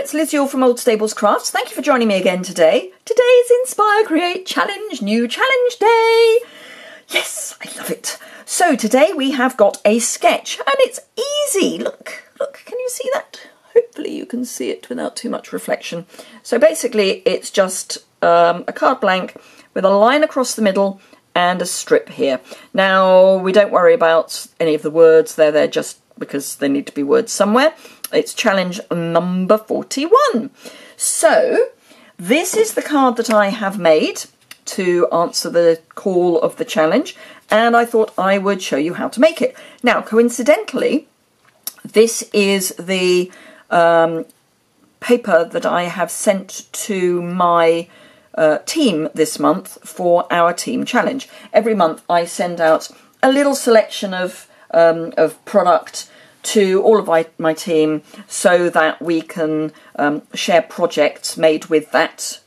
it's Liz Yuille from Old Stables Crafts. Thank you for joining me again today. Today's Inspire, Create, Challenge, New Challenge Day. Yes, I love it. So today we have got a sketch and it's easy. Look, can you see that? Hopefully you can see it without too much reflection. So basically it's just a card blank with a line across the middle and a strip here. Now we don't worry about any of the words, they're there just because they need to be words somewhere. It's challenge number 41. So this is the card that I have made to answer the call of the challenge, and I thought I would show you how to make it. Now, coincidentally, this is the paper that I have sent to my team this month for our team challenge. Every month I send out a little selection of product to all of my team so that we can share projects made with that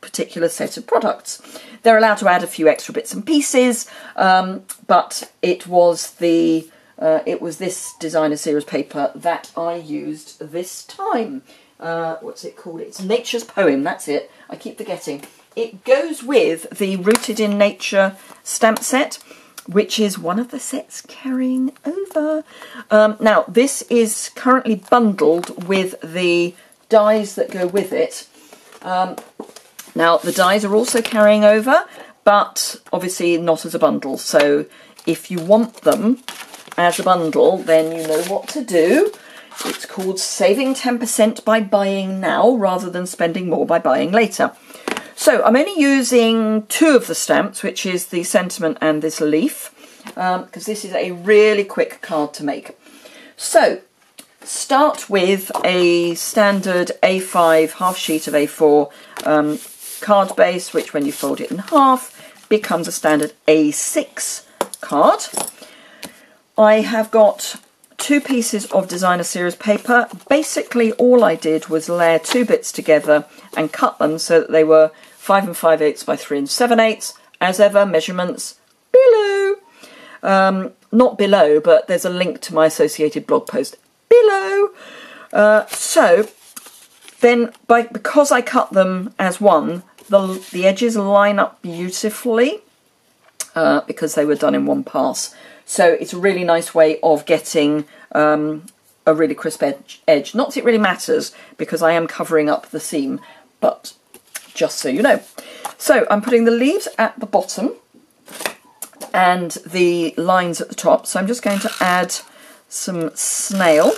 particular set of products. They're allowed to add a few extra bits and pieces, but it was this designer series paper that I used this time. What's it called? It's Nature's Poem, that's it. I keep forgetting. It goes with the Rooted in Nature stamp set, which is one of the sets carrying over. Now, this is currently bundled with the dies that go with it. Now, the dies are also carrying over, but obviously not as a bundle. So if you want them as a bundle, then you know what to do. It's called Saving 10% by Buying Now rather than Spending More by Buying Later. So I'm only using two of the stamps, which is the sentiment and this leaf, because this is a really quick card to make. So start with a standard A5 half sheet of A4 card base, which when you fold it in half becomes a standard A6 card. I have got two pieces of designer series paper. Basically all I did was layer two bits together and cut them so that they were 5 5/8 by 3 7/8. As ever, measurements below. Not below, but there's a link to my associated blog post below. So then, because I cut them as one, the edges line up beautifully because they were done in one pass. So it's a really nice way of getting a really crisp edge. Not that it really matters because I am covering up the seam, but just so you know. So I'm putting the leaves at the bottom and the lines at the top. So I'm just going to add some snail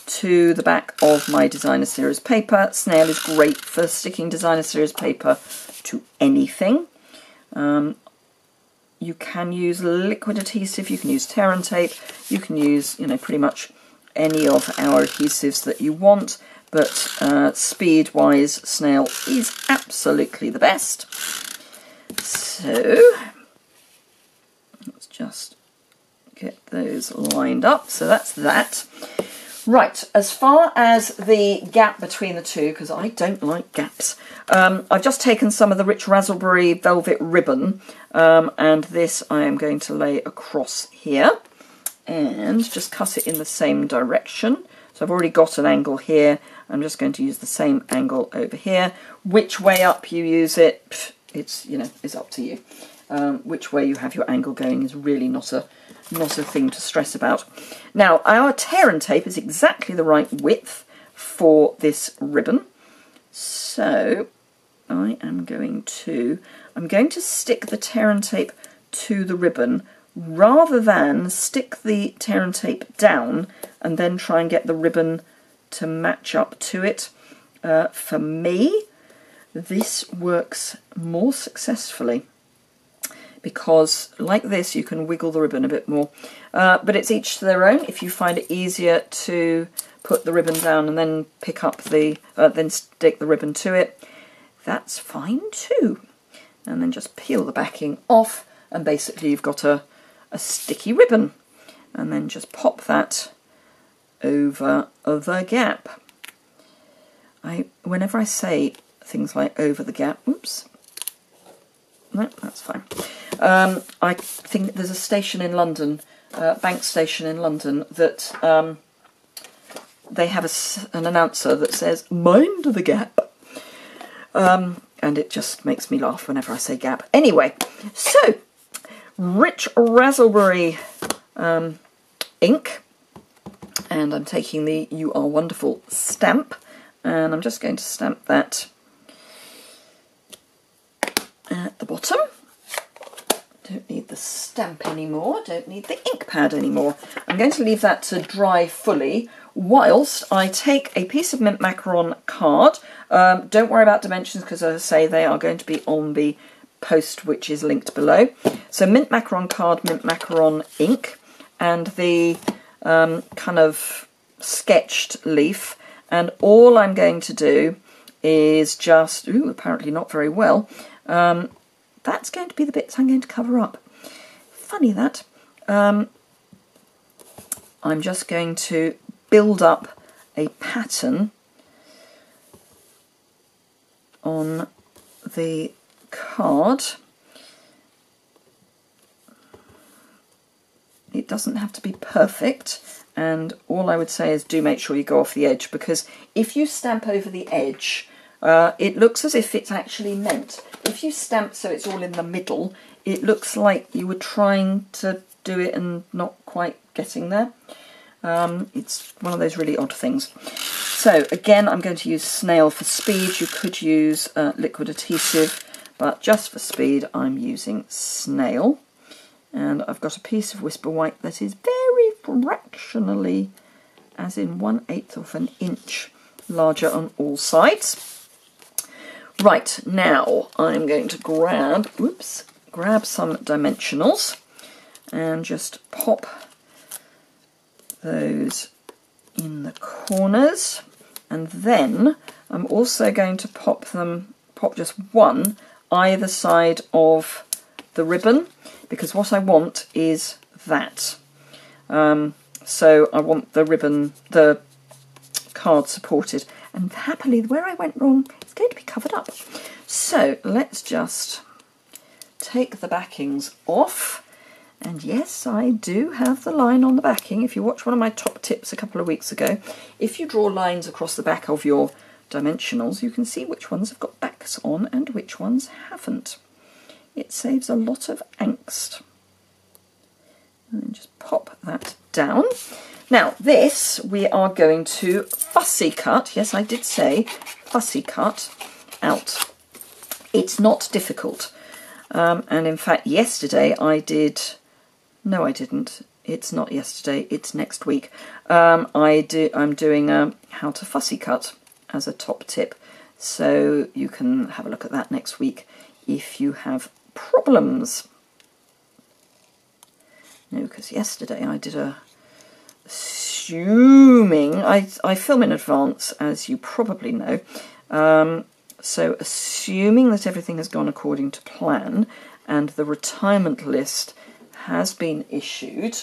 to the back of my designer series paper. Snail is great for sticking designer series paper to anything. You can use liquid adhesive, you can use tear and tape, you can use, you know, pretty much any of our adhesives that you want, but speed-wise, snail is absolutely the best. So let's just get those lined up. So that's that. Right, as far as the gap between the two, because I don't like gaps, I've just taken some of the rich raspberry velvet ribbon, and this I am going to lay across here and just cut it in the same direction. So I've already got an angle here. I'm just going to use the same angle over here. Which way up you use it, it's, you know, it's up to you. Which way you have your angle going is really not a thing to stress about. Now, our tear and tape is exactly the right width for this ribbon. So I'm going to stick the tear and tape to the ribbon rather than stick the tear and tape down and then try and get the ribbon to match up to it. For me, this works more successfully, because like this you can wiggle the ribbon a bit more, but it's each to their own. If you find it easier to put the ribbon down and then pick up the then stick the ribbon to it, that's fine too. And then just peel the backing off and basically you've got a sticky ribbon, and then just pop that over the gap. Whenever I say things like over the gap, oops, no, that's fine. I think there's a station in London, bank station in London, that they have an announcer that says, "Mind the gap." And it just makes me laugh whenever I say gap. Anyway, so rich raspberry ink, and I'm taking the "You Are Wonderful" stamp, and I'm just going to stamp that at the bottom. Don't need the stamp anymore, don't need the ink pad anymore. I'm going to leave that to dry fully whilst I take a piece of mint macaron card. Don't worry about dimensions because, as I say, they are going to be on the post which is linked below. So mint macaron card, mint macaron ink, and the kind of sketched leaf. And all I'm going to do is just, ooh, apparently not very well, that's going to be the bits I'm going to cover up. Funny that. I'm just going to build up a pattern on the card. It doesn't have to be perfect, and all I would say is do make sure you go off the edge, because if you stamp over the edge, it looks as if it's actually meant. If you stamp so it's all in the middle, it looks like you were trying to do it and not quite getting there. It's one of those really odd things. So again, I'm going to use snail for speed. You could use liquid adhesive, but just for speed I'm using snail. And I've got a piece of Whisper White that is very fractionally, as in 1/8 of an inch, larger on all sides. Right, now I'm going to grab some dimensionals and just pop those in the corners, and then I'm also going to pop just one either side of the ribbon, because what I want is that. So I want the ribbon, the card supported, and happily where I went wrong, it's going to be covered up. So let's just take the backings off, and yes, I do have the line on the backing. If you watch one of my top tips a couple of weeks ago, if you draw lines across the back of your dimensionals, you can see which ones have got backs on and which ones haven't. It saves a lot of angst. And then just pop that down. Now this we are going to fussy cut. Yes, I did say fussy cut out. It's not difficult. And in fact yesterday I did, no I didn't, it's not yesterday, it's next week. I'm doing how to fussy cut as a top tip. So you can have a look at that next week if you have problems. No, because yesterday I did assuming, I film in advance, as you probably know, so assuming that everything has gone according to plan and the retirement list has been issued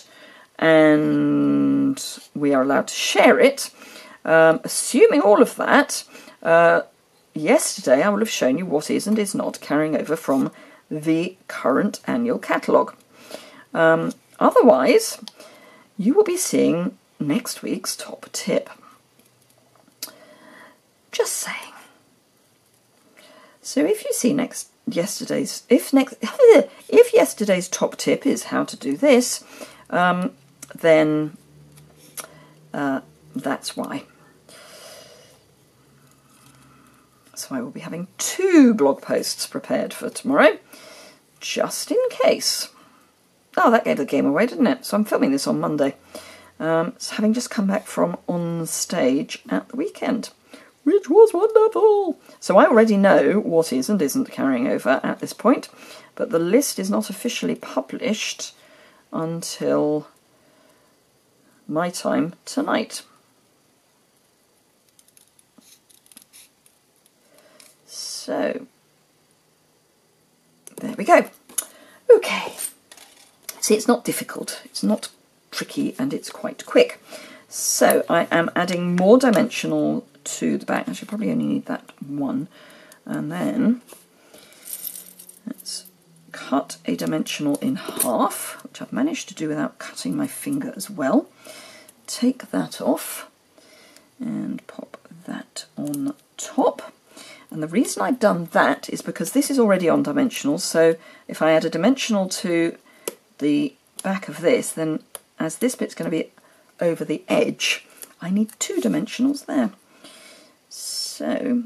and we are allowed to share it, assuming all of that, yesterday I will have shown you what is and is not carrying over from the current annual catalogue. Otherwise, you will be seeing next week's top tip. Just saying. So if you see yesterday's top tip is how to do this, then that's why. So I will be having 2 blog posts prepared for tomorrow, just in case. Oh, that gave the game away, didn't it? So I'm filming this on Monday. So having just come back from on stage at the weekend, which was wonderful. So I already know what is and isn't carrying over at this point, but the list is not officially published until my time tonight. So there we go. Okay. See, it's not difficult, it's not tricky, and it's quite quick. So I am adding more dimensional to the back. I should probably only need that one. And then let's cut a dimensional in half, which I've managed to do without cutting my finger as well. Take that off. and pop that on top. And the reason I've done that is because this is already on dimensional, so if I add a dimensional to the back of this, then as this bit's going to be over the edge, I need 2 dimensionals there. So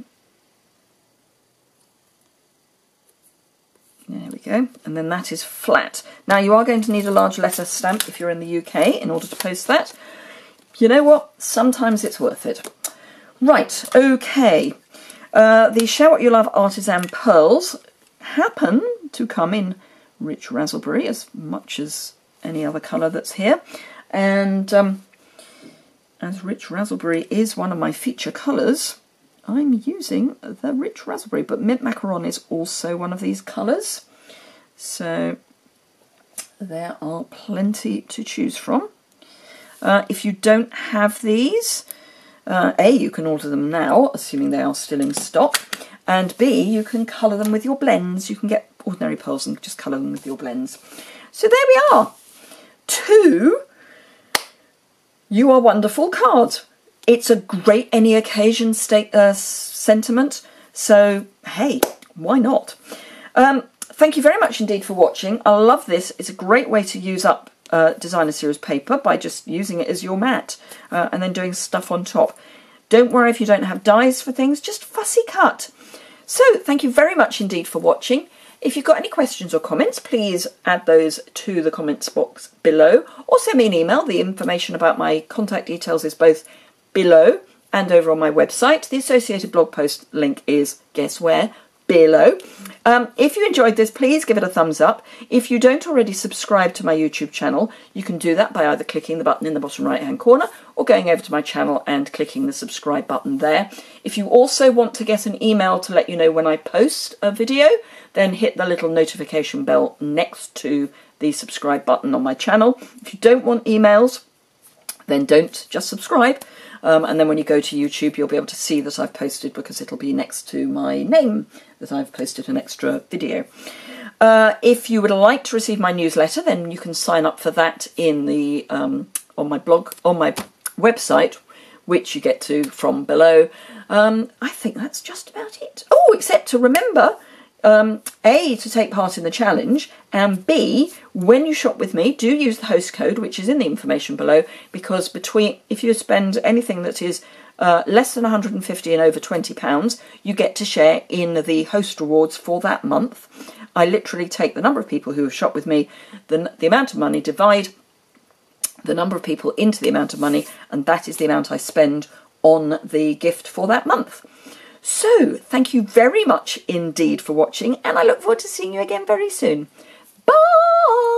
there we go, and then that is flat. Now you are going to need a large letter stamp if you're in the UK in order to post that. You know what? Sometimes it's worth it. Right, okay. The Share What You Love Artisan Pearls happen to come in rich raspberry as much as any other colour that's here. And as rich raspberry is one of my feature colours, I'm using the rich raspberry, but mint macaron is also one of these colours. So there are plenty to choose from. If you don't have these, A, you can order them now, assuming they are still in stock, and B, you can colour them with your blends. You can get ordinary pearls and just colour them with your blends. So there we are. 2 You Are Wonderful cards. It's a great any occasion sentiment, so hey, why not? Thank you very much indeed for watching. I love this. It's a great way to use up designer series paper by just using it as your mat and then doing stuff on top. Don't worry if you don't have dies for things, just fussy cut. So thank you very much indeed for watching. If you've got any questions or comments, please add those to the comments box below or send me an email. The information about my contact details is both below and over on my website. The associated blog post link is, guess where? Below. If you enjoyed this, please give it a thumbs up. If you don't already subscribe to my YouTube channel, you can do that by either clicking the button in the bottom right hand corner or going over to my channel and clicking the subscribe button there. If you also want to get an email to let you know when I post a video, then hit the little notification bell next to the subscribe button on my channel. If you don't want emails, then don't, just subscribe. And then when you go to YouTube, you'll be able to see that I've posted because it'll be next to my name that I've posted an extra video. If you would like to receive my newsletter, then you can sign up for that in the on my blog, on my website, which you get to from below. I think that's just about it. Oh, except to remember, A, to take part in the challenge, and B, when you shop with me, do use the host code, which is in the information below, because if you spend anything that is less than 150 and over £20, you get to share in the host rewards for that month. I literally take the number of people who have shopped with me, the amount of money, divide the number of people into the amount of money, and that is the amount I spend on the gift for that month. So, thank you very much indeed for watching, and I look forward to seeing you again very soon. Bye!